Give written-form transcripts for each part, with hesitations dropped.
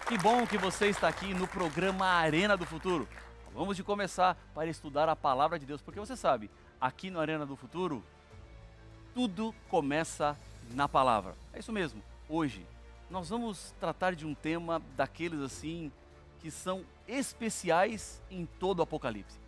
Que bom que você está aqui no programa Arena do Futuro. Vamos de começar para estudar a palavra de Deus, porque você sabe, aqui no Arena do Futuro, tudo começa na palavra. É isso mesmo. Hoje nós vamos tratar de um tema daqueles assim que são especiais em todo o Apocalipse.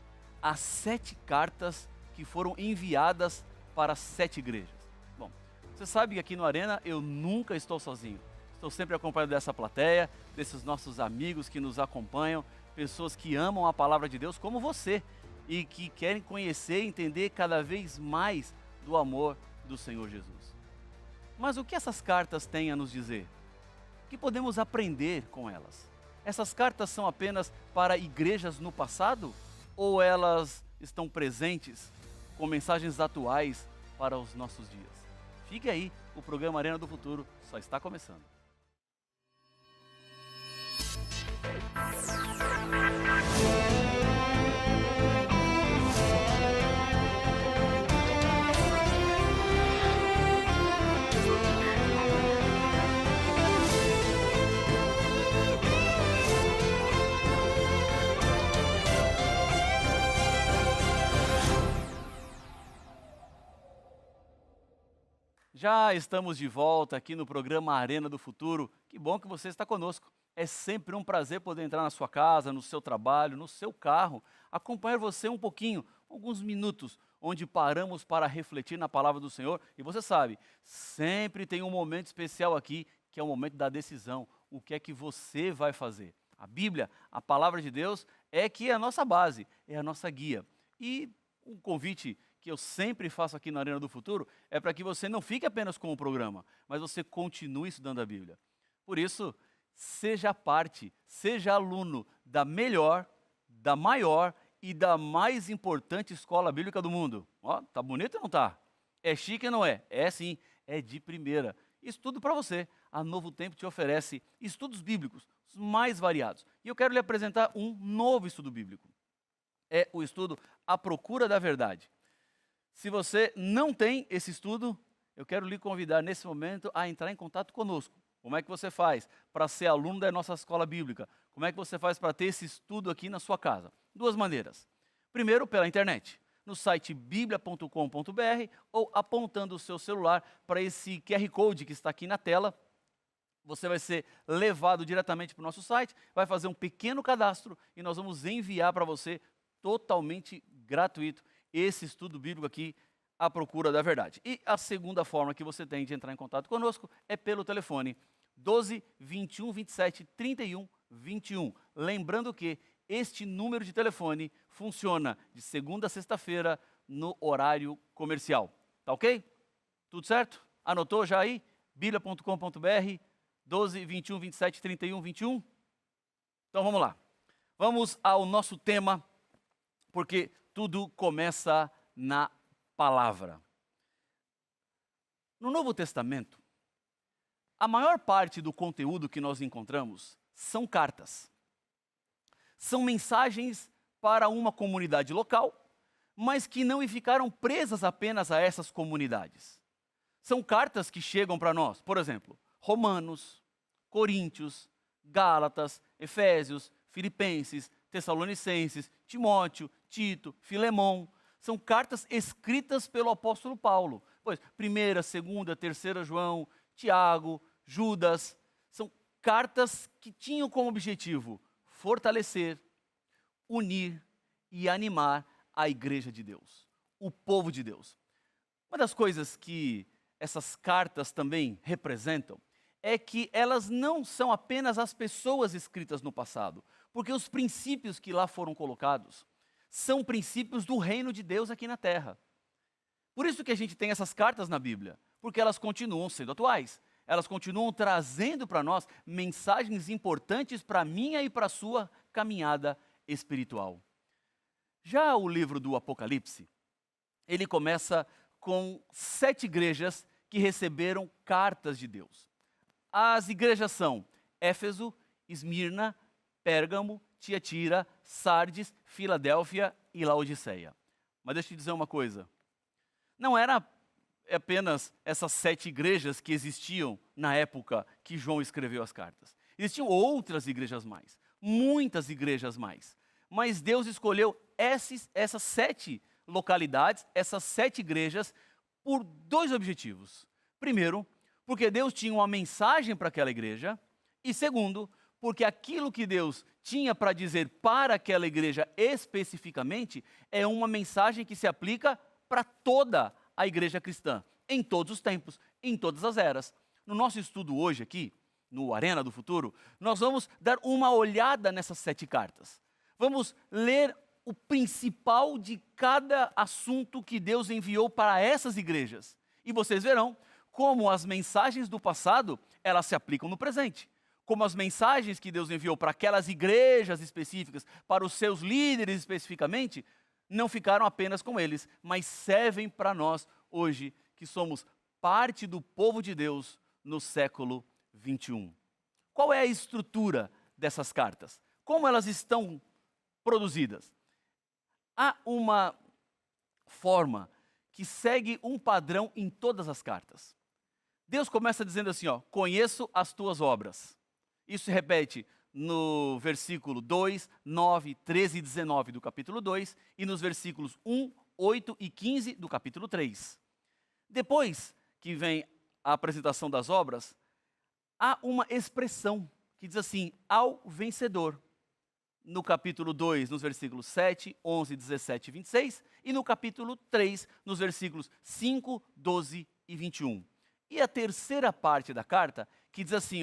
As 7 cartas que foram enviadas para as 7 igrejas. Bom, você sabe que aqui no Arena eu nunca estou sozinho. Estou sempre acompanhado dessa plateia, desses nossos amigos que nos acompanham, pessoas que amam a palavra de Deus como você e que querem conhecer e entender cada vez mais do amor do Senhor Jesus. Mas o que essas cartas têm a nos dizer? O que podemos aprender com elas? Essas cartas são apenas para igrejas no passado ou elas estão presentes com mensagens atuais para os nossos dias? Fique aí, o programa Arena do Futuro só está começando. Já estamos de volta aqui no programa Arena do Futuro. Que bom que você está conosco. É sempre um prazer poder entrar na sua casa, no seu trabalho, no seu carro, acompanhar você um pouquinho, alguns minutos, onde paramos para refletir na palavra do Senhor. E você sabe, sempre tem um momento especial aqui, que é o momento da decisão. O que é que você vai fazer? A Bíblia, a palavra de Deus, é que é a nossa base, é a nossa guia. E um convite que eu sempre faço aqui na Arena do Futuro é para que você não fique apenas com o programa, mas você continue estudando a Bíblia. Por isso, seja parte, seja aluno da melhor, da maior e da mais importante escola bíblica do mundo. Ó, tá bonito ou não tá? É chique ou não é? É sim, é de primeira. Estudo para você. A Novo Tempo te oferece estudos bíblicos, os mais variados. E eu quero lhe apresentar um novo estudo bíblico. É o estudo A Procura da Verdade. Se você não tem esse estudo, eu quero lhe convidar nesse momento a entrar em contato conosco. Como é que você faz para ser aluno da nossa escola bíblica? Como é que você faz para ter esse estudo aqui na sua casa? Duas maneiras. Primeiro, pela internet, no site biblia.com.br ou apontando o seu celular para esse QR Code que está aqui na tela. Você vai ser levado diretamente para o nosso site, vai fazer um pequeno cadastro e nós vamos enviar para você totalmente gratuito esse estudo bíblico aqui, A Procura da Verdade. E a segunda forma que você tem de entrar em contato conosco é pelo telefone 12 21 27 31 21. Lembrando que este número de telefone funciona de segunda a sexta-feira no horário comercial. Tá ok? Tudo certo? Anotou já aí? bíblia.com.br 12 21 27 31 21. Então vamos lá. Vamos ao nosso tema, porque tudo começa na palavra. No Novo Testamento, a maior parte do conteúdo que nós encontramos são cartas. São mensagens para uma comunidade local, mas que não ficaram presas apenas a essas comunidades. São cartas que chegam para nós, por exemplo, Romanos, Coríntios, Gálatas, Efésios, Filipenses, Tessalonicenses, Timóteo, Tito, Filemão. São cartas escritas pelo apóstolo Paulo. Pois, 1ª, 2ª, 3ª João, Tiago, Judas. São cartas que tinham como objetivo fortalecer, unir e animar a igreja de Deus, o povo de Deus. Uma das coisas que essas cartas também representam é que elas não são apenas as pessoas escritas no passado, porque os princípios que lá foram colocados são princípios do reino de Deus aqui na terra. Por isso que a gente tem essas cartas na Bíblia, porque elas continuam sendo atuais. Elas continuam trazendo para nós mensagens importantes para a minha e para a sua caminhada espiritual. Já o livro do Apocalipse, ele começa com 7 igrejas que receberam cartas de Deus. As igrejas são Éfeso, Esmirna, Pérgamo, Tiatira, Sardes, Filadélfia e Laodiceia. Mas deixa eu te dizer uma coisa. Não era apenas essas 7 igrejas que existiam na época que João escreveu as cartas. Existiam outras igrejas mais, muitas igrejas mais. Mas Deus escolheu essas 7 localidades, essas 7 igrejas, por 2 objetivos. Primeiro, porque Deus tinha uma mensagem para aquela igreja. E segundo, porque aquilo que Deus tinha para dizer para aquela igreja especificamente é uma mensagem que se aplica para toda a igreja cristã, em todos os tempos, em todas as eras. No nosso estudo hoje aqui, no Arena do Futuro, nós vamos dar uma olhada nessas 7 cartas. Vamos ler o principal de cada assunto que Deus enviou para essas igrejas. E vocês verão como as mensagens do passado, elas se aplicam no presente. Como as mensagens que Deus enviou para aquelas igrejas específicas, para os seus líderes especificamente, não ficaram apenas com eles, mas servem para nós hoje, que somos parte do povo de Deus no século 21. Qual é a estrutura dessas cartas? Como elas estão produzidas? Há uma forma que segue um padrão em todas as cartas. Deus começa dizendo assim, conheço as tuas obras. Isso se repete no versículo 2, 9, 13 e 19 do capítulo 2 e nos versículos 1, 8 e 15 do capítulo 3. Depois que vem a apresentação das obras, há uma expressão que diz assim, ao vencedor. No capítulo 2, nos versículos 7, 11, 17 e 26, e no capítulo 3, nos versículos 5, 12 e 21. E a terceira parte da carta, que diz assim,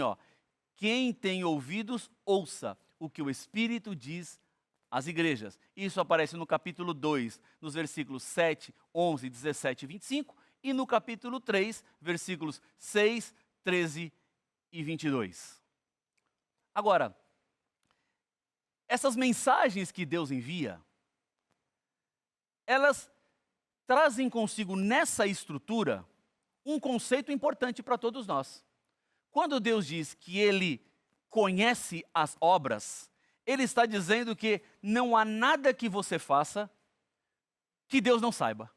quem tem ouvidos, ouça o que o Espírito diz às igrejas. Isso aparece no capítulo 2, nos versículos 7, 11, 17 e 25, e no capítulo 3, versículos 6, 13 e 22. Agora, essas mensagens que Deus envia, elas trazem consigo nessa estrutura um conceito importante para todos nós. Quando Deus diz que Ele conhece as obras, Ele está dizendo que não há nada que você faça que Deus não saiba.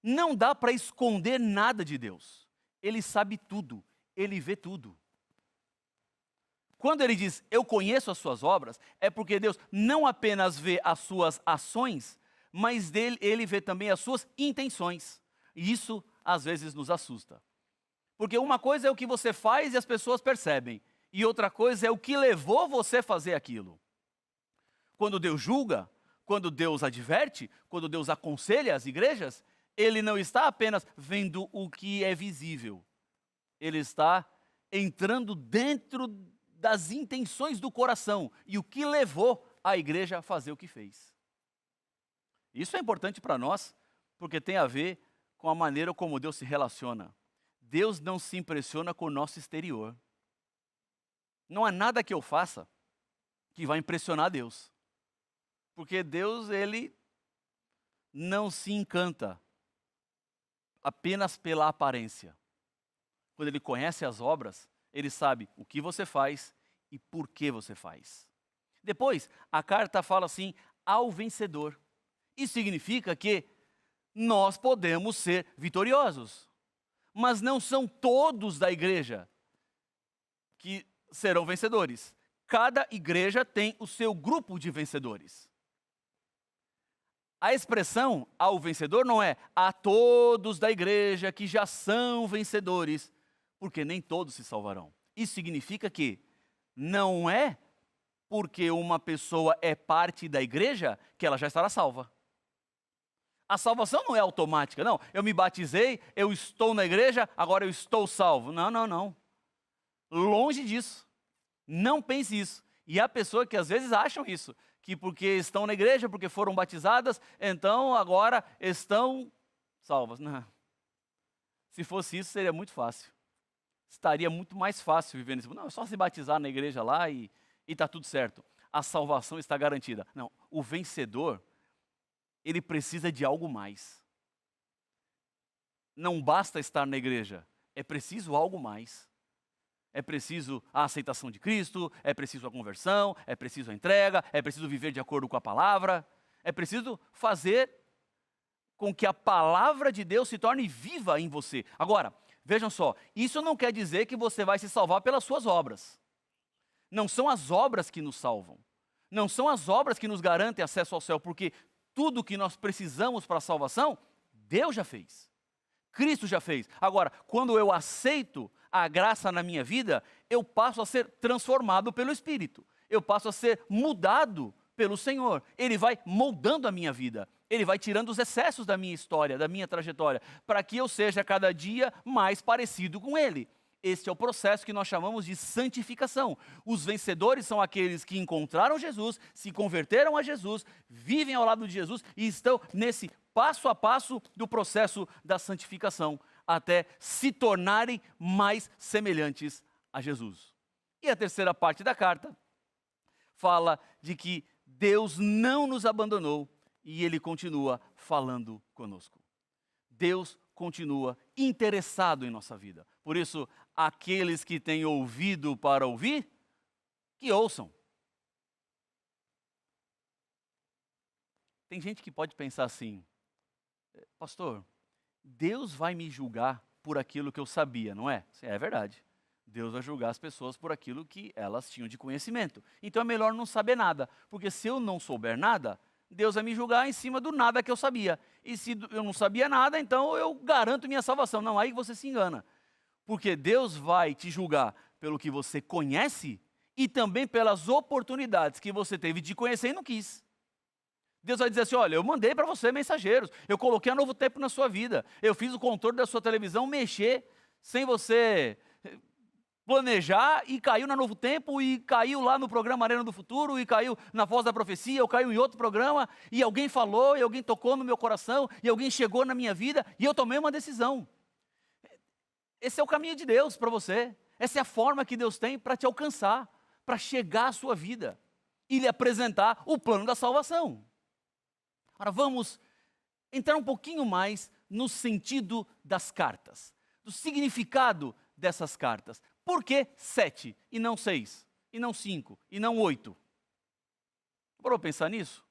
Não dá para esconder nada de Deus. Ele sabe tudo, Ele vê tudo. Quando ele diz, eu conheço as suas obras, é porque Deus não apenas vê as suas ações, mas ele vê também as suas intenções. E isso, às vezes, nos assusta. Porque uma coisa é o que você faz e as pessoas percebem, e outra coisa é o que levou você a fazer aquilo. Quando Deus julga, quando Deus adverte, quando Deus aconselha as igrejas, Ele não está apenas vendo o que é visível. Ele está entrando dentro das intenções do coração e o que levou a igreja a fazer o que fez. Isso é importante para nós, porque tem a ver com a maneira como Deus se relaciona. Deus não se impressiona com o nosso exterior. Não há nada que eu faça que vai impressionar Deus. Porque Deus, Ele não se encanta apenas pela aparência. Quando Ele conhece as obras, Ele sabe o que você faz e por que você faz. Depois, a carta fala assim, ao vencedor. Isso significa que nós podemos ser vitoriosos. Mas não são todos da igreja que serão vencedores. Cada igreja tem o seu grupo de vencedores. A expressão ao vencedor não é a todos da igreja que já são vencedores, porque nem todos se salvarão. Isso significa que não é porque uma pessoa é parte da igreja que ela já estará salva. A salvação não é automática, não. Eu me batizei, eu estou na igreja, agora eu estou salvo. Não, não, não. Longe disso. Não pense isso. E há pessoas que às vezes acham isso, que porque estão na igreja, porque foram batizadas, então agora estão salvas. Não. Se fosse isso, seria muito fácil. Estaria muito mais fácil viver nesse mundo. Não, é só se batizar na igreja lá e está tudo certo. A salvação está garantida. Não, o vencedor, ele precisa de algo mais. Não basta estar na igreja, é preciso algo mais. É preciso a aceitação de Cristo, é preciso a conversão, é preciso a entrega, é preciso viver de acordo com a palavra, é preciso fazer com que a palavra de Deus se torne viva em você. Agora, Vejam só, isso não quer dizer que você vai se salvar pelas suas obras. Não são as obras que nos salvam. Não são as obras que nos garantem acesso ao céu, porque tudo que nós precisamos para a salvação, Deus já fez. Cristo já fez. Agora, quando eu aceito a graça na minha vida, eu passo a ser transformado pelo Espírito. Eu passo a ser mudado pelo Senhor. Ele vai moldando a minha vida. Ele vai tirando os excessos da minha história, da minha trajetória, para que eu seja cada dia mais parecido com Ele. Este é o processo que nós chamamos de santificação. Os vencedores são aqueles que encontraram Jesus, se converteram a Jesus, vivem ao lado de Jesus e estão nesse passo a passo do processo da santificação, até se tornarem mais semelhantes a Jesus. E a terceira parte da carta fala de que Deus não nos abandonou e Ele continua falando conosco. Deus continua interessado em nossa vida. Por isso, aqueles que têm ouvido para ouvir, que ouçam. Tem gente que pode pensar assim: pastor, Deus vai me julgar por aquilo que eu sabia, não é? É verdade. Deus vai julgar as pessoas por aquilo que elas tinham de conhecimento. Então é melhor não saber nada, porque se eu não souber nada, Deus vai me julgar em cima do nada que eu sabia. E se eu não sabia nada, então eu garanto minha salvação. Não, aí você se engana. Porque Deus vai te julgar pelo que você conhece e também pelas oportunidades que você teve de conhecer e não quis. Deus vai dizer assim: olha, eu mandei para você mensageiros, eu coloquei um novo tempo na sua vida, eu fiz o controle da sua televisão mexer sem você planejar e caiu na Novo Tempo e caiu lá no programa Arena do Futuro e caiu na Voz da Profecia ou caiu em outro programa e alguém falou e alguém tocou no meu coração e alguém chegou na minha vida e eu tomei uma decisão. Esse é o caminho de Deus para você. Essa é a forma que Deus tem para te alcançar, para chegar à sua vida e lhe apresentar o plano da salvação. Agora vamos entrar um pouquinho mais no sentido das cartas, do significado dessas cartas. Por que 7 e não 6, e não 5, e não 8? Parou pensar nisso?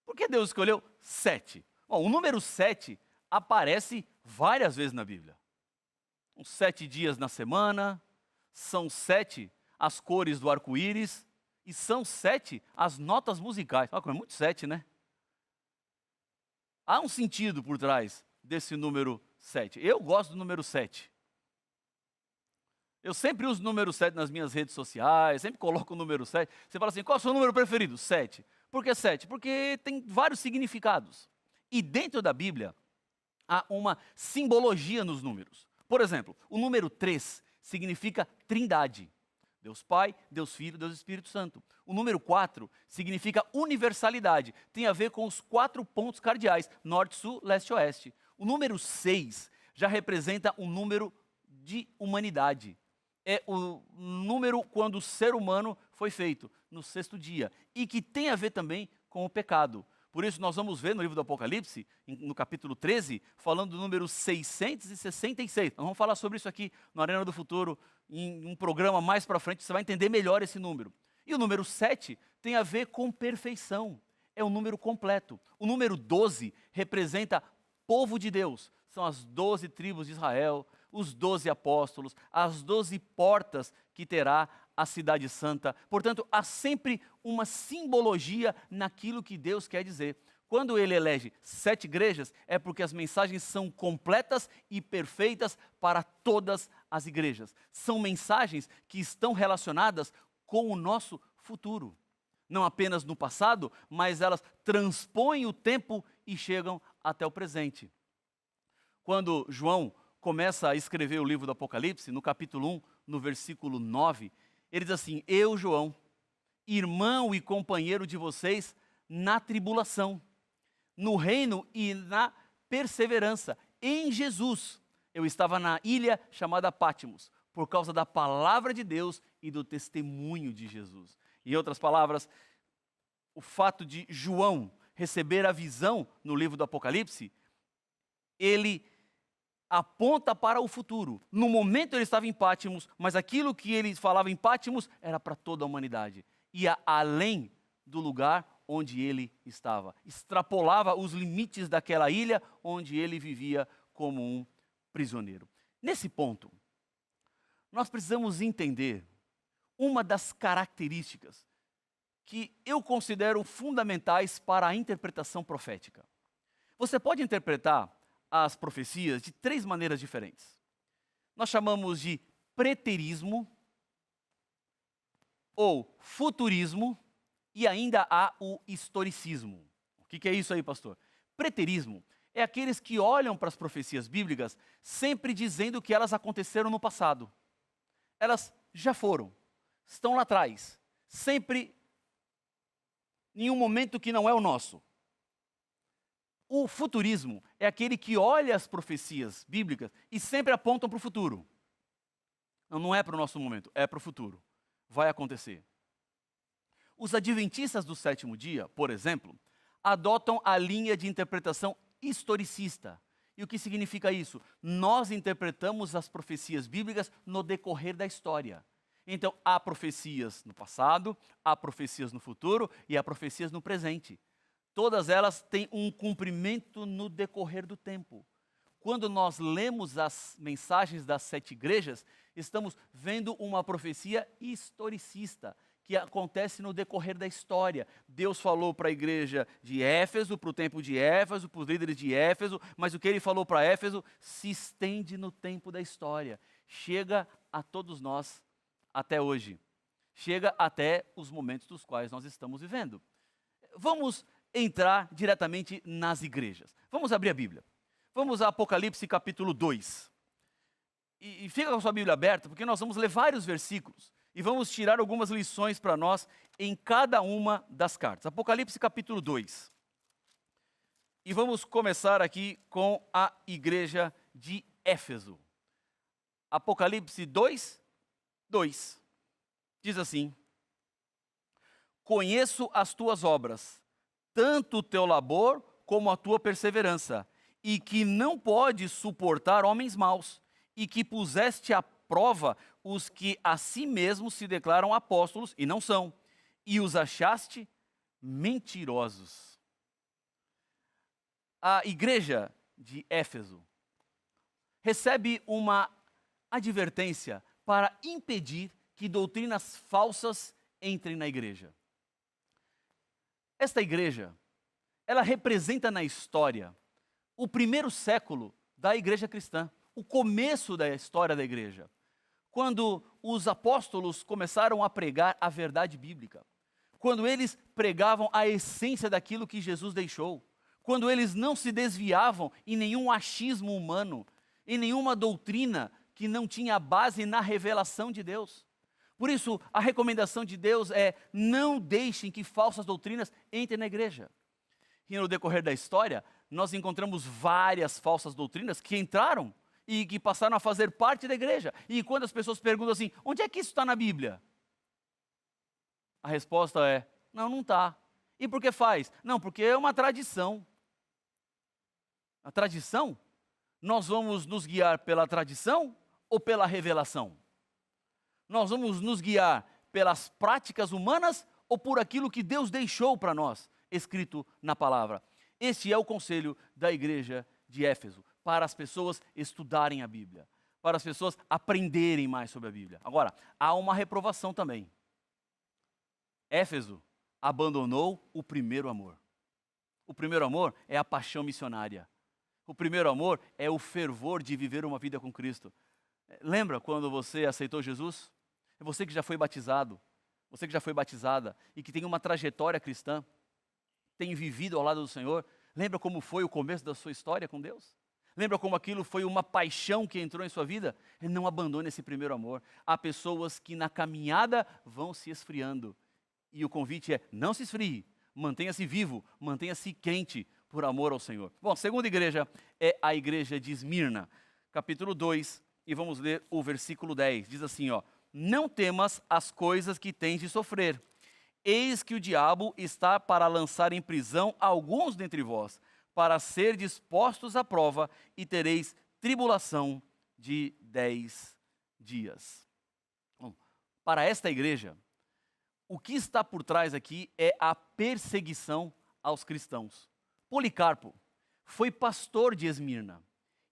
Por que Deus escolheu 7? Bom, o número 7 aparece várias vezes na Bíblia. Uns 7 dias na semana, são 7 as cores do arco-íris, e são 7 as notas musicais. É muito 7, né? Há um sentido por trás desse número 7. Eu gosto do número 7. Eu sempre uso o número 7 nas minhas redes sociais, sempre coloco o número 7. Você fala assim: qual é o seu número preferido? 7. Por que 7? Porque tem vários significados. E dentro da Bíblia, há uma simbologia nos números. Por exemplo, o número 3 significa trindade. Deus Pai, Deus Filho, Deus Espírito Santo. O número 4 significa universalidade. Tem a ver com os 4 pontos cardeais: norte, sul, leste e oeste. O número 6 já representa um número de humanidade. É o número quando o ser humano foi feito, no 6º dia. E que tem a ver também com o pecado. Por isso nós vamos ver no livro do Apocalipse, no capítulo 13, falando do número 666. Nós vamos falar sobre isso aqui no Arena do Futuro, em um programa mais para frente, você vai entender melhor esse número. E o número 7 tem a ver com perfeição, é um número completo. O número 12 representa povo de Deus, são as 12 tribos de Israel, os 12 apóstolos, as 12 portas que terá a cidade santa. Portanto, há sempre uma simbologia naquilo que Deus quer dizer. Quando ele elege 7 igrejas, é porque as mensagens são completas e perfeitas para todas as igrejas. São mensagens que estão relacionadas com o nosso futuro. Não apenas no passado, mas elas transpõem o tempo e chegam até o presente. Quando João começa a escrever o livro do Apocalipse, no capítulo 1, no versículo 9, ele diz assim: eu, João, irmão e companheiro de vocês na tribulação, no reino e na perseverança, em Jesus. Eu estava na ilha chamada Pátimos, por causa da palavra de Deus e do testemunho de Jesus. Em outras palavras, o fato de João receber a visão no livro do Apocalipse, ele aponta para o futuro. No momento ele estava em Pátimos, mas aquilo que ele falava em Pátimos era para toda a humanidade. Ia além do lugar onde ele estava. Extrapolava os limites daquela ilha onde ele vivia como um prisioneiro. Nesse ponto, nós precisamos entender uma das características que eu considero fundamentais para a interpretação profética. Você pode interpretar as profecias de 3 maneiras diferentes. Nós chamamos de preterismo, ou futurismo, e ainda há o historicismo. O que é isso aí, pastor? Preterismo é aqueles que olham para as profecias bíblicas sempre dizendo que elas aconteceram no passado. Elas já foram, estão lá atrás, sempre em um momento que não é o nosso. O futurismo é aquele que olha as profecias bíblicas e sempre apontam para o futuro. Não é para o nosso momento, é para o futuro. Vai acontecer. Os adventistas do 7º dia, por exemplo, adotam a linha de interpretação historicista. E o que significa isso? Nós interpretamos as profecias bíblicas no decorrer da história. Então, há profecias no passado, há profecias no futuro e há profecias no presente. Todas elas têm um cumprimento no decorrer do tempo. Quando nós lemos as mensagens das 7 igrejas, estamos vendo uma profecia historicista, que acontece no decorrer da história. Deus falou para a igreja de Éfeso, para o tempo de Éfeso, para os líderes de Éfeso, mas o que ele falou para Éfeso se estende no tempo da história. Chega a todos nós até hoje. Chega até os momentos dos quais nós estamos vivendo. Vamos entrar diretamente nas igrejas. Vamos abrir a Bíblia. Vamos a Apocalipse capítulo 2. E fica com a sua Bíblia aberta, porque nós vamos ler vários versículos e vamos tirar algumas lições para nós em cada uma das cartas. Apocalipse capítulo 2. E vamos começar aqui com a igreja de Éfeso. Apocalipse 2, 2. Diz assim: Conheço as tuas obras, tanto o teu labor como a tua perseverança, e que não podes suportar homens maus, e que puseste à prova os que a si mesmos se declaram apóstolos e não são, e os achaste mentirosos. A igreja de Éfeso recebe uma advertência para impedir que doutrinas falsas entrem na igreja. Esta igreja, ela representa na história o 1º século da igreja cristã, o começo da história da igreja, quando os apóstolos começaram a pregar a verdade bíblica, quando eles pregavam a essência daquilo que Jesus deixou, quando eles não se desviavam em nenhum achismo humano, em nenhuma doutrina que não tinha base na revelação de Deus. Por isso, a recomendação de Deus é: não deixem que falsas doutrinas entrem na igreja. E no decorrer da história, nós encontramos várias falsas doutrinas que entraram e que passaram a fazer parte da igreja. E quando as pessoas perguntam assim: onde é que isso está na Bíblia? A resposta é: não está. E por que faz? Não, porque é uma tradição. A tradição? Nós vamos nos guiar pela tradição ou pela revelação? Nós vamos nos guiar pelas práticas humanas ou por aquilo que Deus deixou para nós, escrito na palavra? Este é o conselho da igreja de Éfeso, para as pessoas estudarem a Bíblia, para as pessoas aprenderem mais sobre a Bíblia. Agora, há uma reprovação também. Éfeso abandonou o primeiro amor. O primeiro amor é a paixão missionária. O primeiro amor é o fervor de viver uma vida com Cristo. Lembra quando você aceitou Jesus? É você que já foi batizado, você que já foi batizada e que tem uma trajetória cristã, tem vivido ao lado do Senhor. Lembra como foi o começo da sua história com Deus? Lembra como aquilo foi uma paixão que entrou em sua vida? Não abandone esse primeiro amor. Há pessoas que na caminhada vão se esfriando. E o convite é: não se esfrie, mantenha-se vivo, mantenha-se quente por amor ao Senhor. Bom, a segunda igreja é a igreja de Esmirna, capítulo 2, e vamos ler o versículo 10. Diz assim, não temas as coisas que tens de sofrer. Eis que o diabo está para lançar em prisão alguns dentre vós, para ser dispostos à prova, e tereis tribulação de 10 dias. Bom, para esta igreja, o que está por trás aqui é a perseguição aos cristãos. Policarpo foi pastor de Esmirna,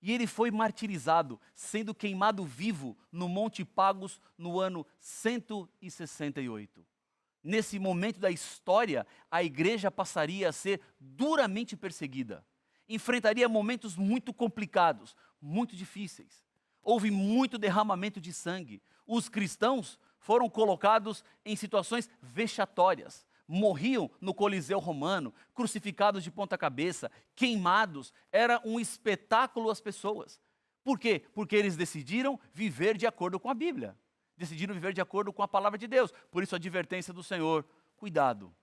E ele foi martirizado, sendo queimado vivo no Monte Pagos no ano 168. Nesse momento da história, a igreja passaria a ser duramente perseguida. Enfrentaria momentos muito complicados, muito difíceis. Houve muito derramamento de sangue. Os cristãos foram colocados em situações vexatórias. Morriam no Coliseu Romano, crucificados de ponta cabeça, queimados. Era um espetáculo às pessoas. Por quê? Porque eles decidiram viver de acordo com a Bíblia. Decidiram viver de acordo com a palavra de Deus. Por isso a advertência do Senhor: cuidado,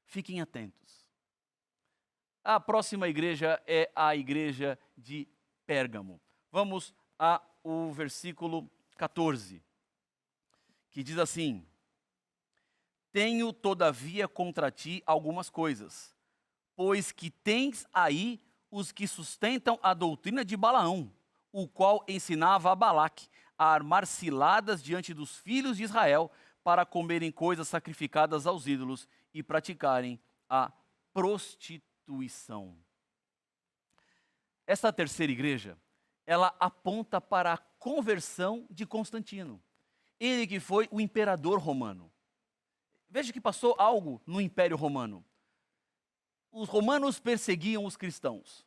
fiquem atentos. A próxima igreja é a igreja de Pérgamo. Vamos ao versículo 14, que diz assim: tenho, todavia, contra ti algumas coisas, pois que tens aí os que sustentam a doutrina de Balaão, o qual ensinava a Balaque a armar ciladas diante dos filhos de Israel para comerem coisas sacrificadas aos ídolos e praticarem a prostituição. Essa terceira igreja, ela aponta para a conversão de Constantino. Ele que foi o imperador romano. Veja que passou algo no Império Romano. Os romanos perseguiam os cristãos.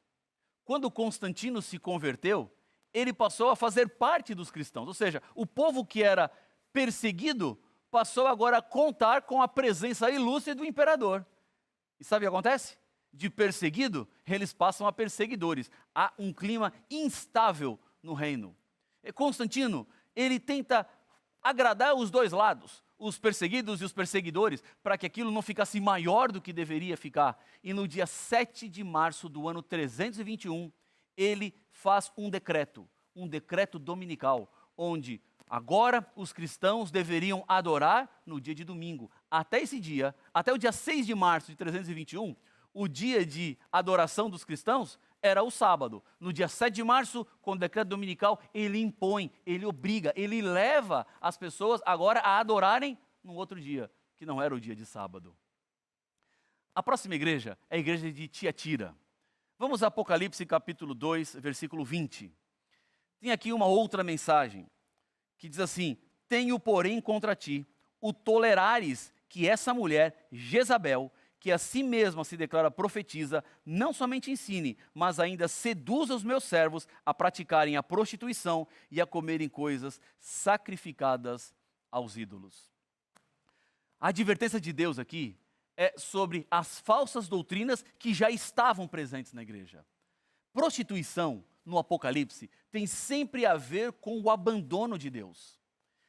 Quando Constantino se converteu, ele passou a fazer parte dos cristãos. Ou seja, o povo que era perseguido passou agora a contar com a presença ilustre do imperador. E sabe o que acontece? De perseguido, eles passam a perseguidores. Há um clima instável no reino. E Constantino, ele tenta agradar os dois lados, os perseguidos e os perseguidores, para que aquilo não ficasse maior do que deveria ficar. E no dia 7 de março do ano 321, ele faz um decreto dominical, onde agora os cristãos deveriam adorar no dia de domingo. Até esse dia, até o dia 6 de março de 321, o dia de adoração dos cristãos era o sábado. No dia 7 de março, com o decreto dominical, ele impõe, ele obriga, ele leva as pessoas agora a adorarem num outro dia, que não era o dia de sábado. A próxima igreja é a igreja de Tiatira. Vamos a Apocalipse capítulo 2, versículo 20. Tem aqui uma outra mensagem, que diz assim: tenho, porém, contra ti o tolerares que essa mulher, Jezabel, que a si mesma se declara profetisa, não somente ensine, mas ainda seduza os meus servos a praticarem a prostituição e a comerem coisas sacrificadas aos ídolos. A advertência de Deus aqui é sobre as falsas doutrinas que já estavam presentes na igreja. Prostituição, no Apocalipse, tem sempre a ver com o abandono de Deus.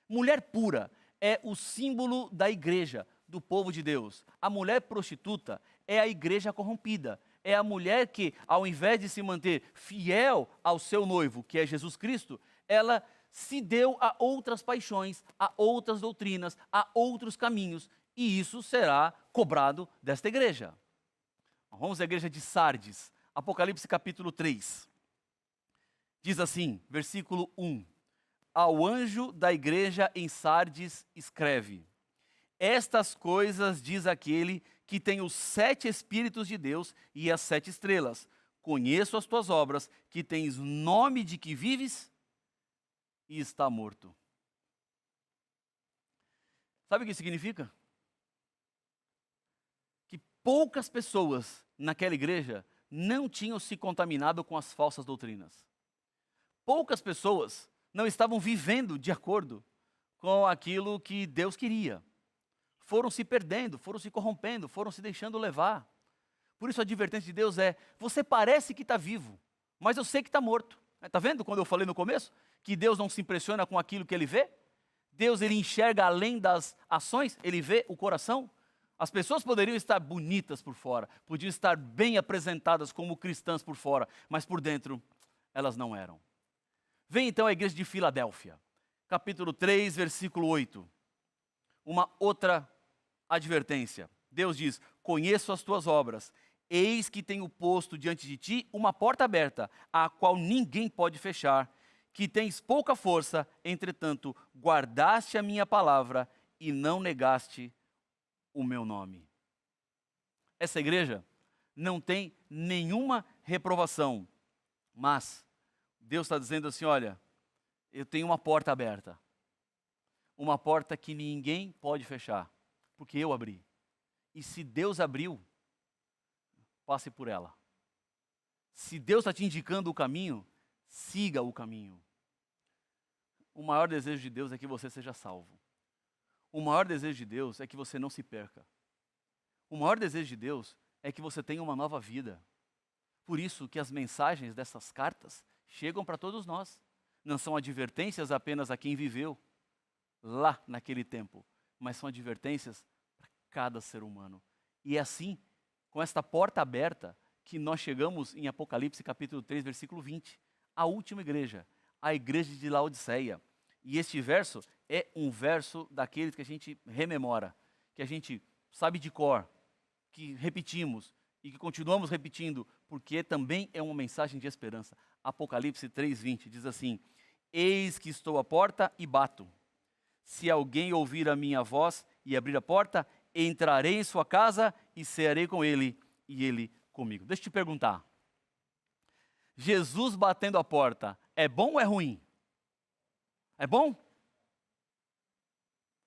Mulher pura é o símbolo da igreja, do povo de Deus. A mulher prostituta é a igreja corrompida. É a mulher que, ao invés de se manter fiel ao seu noivo, que é Jesus Cristo, ela se deu a outras paixões, a outras doutrinas, a outros caminhos. E isso será cobrado desta igreja. Vamos à igreja de Sardes, Apocalipse capítulo 3. Diz assim, versículo 1. Ao anjo da igreja em Sardes escreve: estas coisas diz aquele que tem os 7 Espíritos de Deus e as 7 estrelas. Conheço as tuas obras, que tens nome de que vives e está morto. Sabe o que significa? Que poucas pessoas naquela igreja não tinham se contaminado com as falsas doutrinas. Poucas pessoas não estavam vivendo de acordo com aquilo que Deus queria. Foram se perdendo, foram se corrompendo, foram se deixando levar. Por isso a advertência de Deus é: você parece que está vivo, mas eu sei que está morto. Está vendo quando eu falei no começo? Que Deus não se impressiona com aquilo que Ele vê? Deus, Ele enxerga além das ações, Ele vê o coração. As pessoas poderiam estar bonitas por fora, podiam estar bem apresentadas como cristãs por fora, mas por dentro elas não eram. Vem então a igreja de Filadélfia, capítulo 3, versículo 8. Uma outra advertência. Deus diz: conheço as tuas obras, eis que tenho posto diante de ti uma porta aberta, a qual ninguém pode fechar, que tens pouca força, entretanto guardaste a minha palavra e não negaste o meu nome. Essa igreja não tem nenhuma reprovação, mas Deus está dizendo assim, olha, eu tenho uma porta aberta. Uma porta que ninguém pode fechar, porque eu abri. E se Deus abriu, passe por ela. Se Deus está te indicando o caminho, siga o caminho. O maior desejo de Deus é que você seja salvo. O maior desejo de Deus é que você não se perca. O maior desejo de Deus é que você tenha uma nova vida. Por isso que as mensagens dessas cartas chegam para todos nós. Não são advertências apenas a quem viveu lá naquele tempo, mas são advertências para cada ser humano. E é assim, com esta porta aberta, que nós chegamos em Apocalipse capítulo 3, versículo 20, a última igreja, a igreja de Laodiceia. E este verso é um verso daqueles que a gente rememora, que a gente sabe de cor, que repetimos e que continuamos repetindo, porque também é uma mensagem de esperança. Apocalipse 3:20 diz assim: eis que estou à porta e bato. Se alguém ouvir a minha voz e abrir a porta, entrarei em sua casa e cearei com ele e ele comigo. Deixa eu te perguntar. Jesus batendo a porta, é bom ou é ruim? É bom?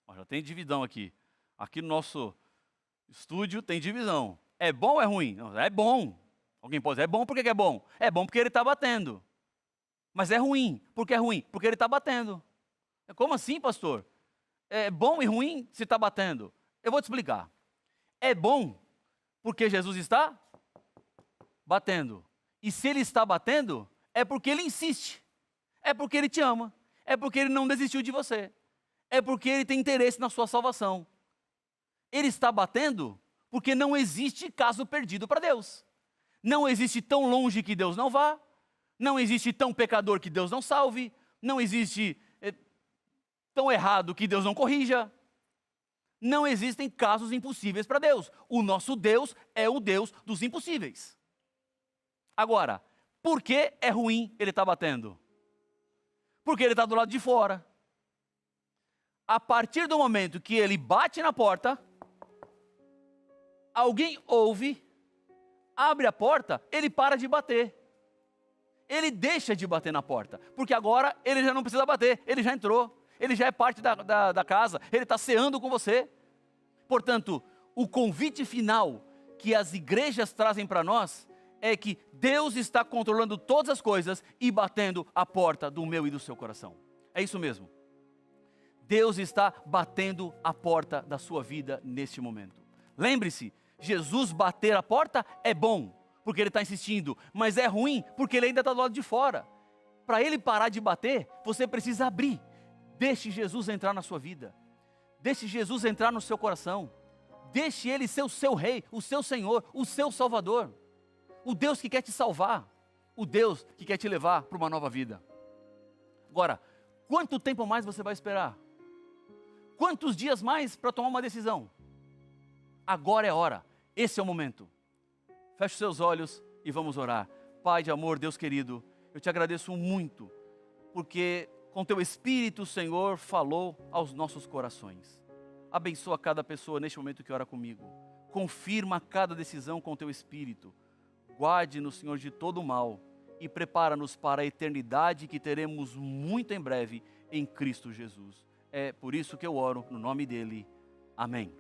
Ó, já tem divisão aqui. Aqui no nosso estúdio tem divisão. É bom ou é ruim? Não, é bom. Alguém pode dizer, é bom, por que é bom? É bom porque ele está batendo. Mas é ruim. Por que é ruim? Porque ele está batendo. Como assim, pastor? É bom e ruim se está batendo? Eu vou te explicar. É bom porque Jesus está batendo. E se ele está batendo, é porque ele insiste. É porque ele te ama. É porque ele não desistiu de você. É porque ele tem interesse na sua salvação. Ele está batendo porque não existe caso perdido para Deus. Não existe tão longe que Deus não vá. Não existe tão pecador que Deus não salve. Não existe tão errado que Deus não corrija. Não existem casos impossíveis para Deus. O nosso Deus é o Deus dos impossíveis. Agora, por que é ruim ele estar batendo? Porque ele está do lado de fora. A partir do momento que ele bate na porta, alguém ouve, abre a porta, ele para de bater. Ele deixa de bater na porta, porque agora ele já não precisa bater, ele já entrou, ele já é parte da casa, ele está ceando com você. Portanto, o convite final que as igrejas trazem para nós é que Deus está controlando todas as coisas e batendo a porta do meu e do seu coração. É isso mesmo. Deus está batendo a porta da sua vida neste momento. Lembre-se, Jesus bater a porta é bom, porque ele está insistindo, mas é ruim, porque ele ainda está do lado de fora. Para ele parar de bater, você precisa abrir. Deixe Jesus entrar na sua vida. Deixe Jesus entrar no seu coração. Deixe ele ser o seu rei, o seu Senhor, o seu Salvador. O Deus que quer te salvar. O Deus que quer te levar para uma nova vida. Agora, quanto tempo mais você vai esperar? Quantos dias mais para tomar uma decisão? Agora é a hora. Esse é o momento. Feche os seus olhos e vamos orar. Pai de amor, Deus querido, eu te agradeço muito, porque com teu Espírito, Senhor, falou aos nossos corações. Abençoa cada pessoa neste momento que ora comigo. Confirma cada decisão com teu Espírito. Guarde-nos, Senhor, de todo o mal e prepara-nos para a eternidade que teremos muito em breve em Cristo Jesus. É por isso que eu oro no nome dele. Amém.